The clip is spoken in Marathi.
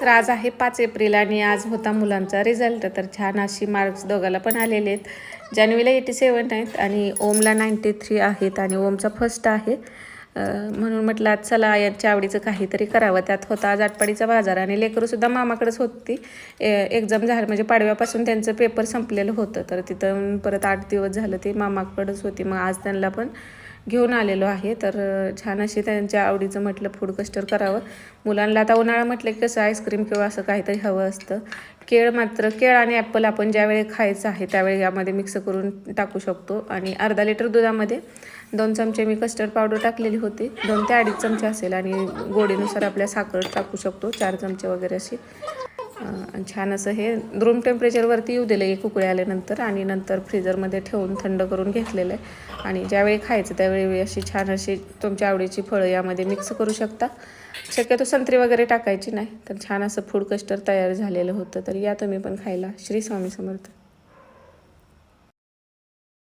तर आज आहे 5 एप्रिल आणि आज होता मुलांचा रिझल्ट. तर छान अशी मार्क्स दोघाला पण आलेले आहेत. जान्हवीला 87 आहेत आणि ओमला 93 आहेत आणि ओमचा फर्स्ट आहे. म्हणून म्हटलं आज चला यांच्या आवडीचं काहीतरी करावं. त्यात होता आज आटपाडीचा बाजार आणि लेकरूसुद्धा मामाकडेच होती. एक्झाम झालं म्हणजे पाडव्यापासून त्यांचं पेपर संपलेलं होतं. तर तिथं परत 8 दिवस झालं ते मामाकडेच होती. मग आज त्यांना पण घेऊन आलेलो आहे. तर छान अशी त्यांच्या आवडीचं म्हटलं फूड कस्टर करावं. मुलांना आता उन्हाळा म्हटलं की कसं आईस्क्रीम किंवा असं काहीतरी हवं असतं. केळ आणि ॲपल आपण ज्यावेळी खायचं आहे त्यावेळी यामध्ये मिक्स करून टाकू शकतो. आणि अर्धा लिटर दुधामध्ये 2 चमचे मी कस्टर्ड पावडर टाकलेली होती. 2 ते 2.5 चमचे असेल आणि गोडीनुसार आपल्या साखर टाकू शकतो 4 चमचे वगैरे अशी. छान असं हे रूम टेम्परेचरवरती येऊ दिलं एक उकळी आल्यानंतर आणि नंतर फ्रीजरमध्ये ठेवून थंड करून घेतलेलं आहे. आणि ज्यावेळी खायचं त्यावेळी अशी छान अशी तुमच्या आवडीची फळं यामध्ये मिक्स करू शकता. शक्यतो संत्री वगैरे टाकायची नाही. तर छान असं फूड कस्टर तयार झालेलं होतं. तर या तुम्ही पण खायला. श्री स्वामी समर्थ.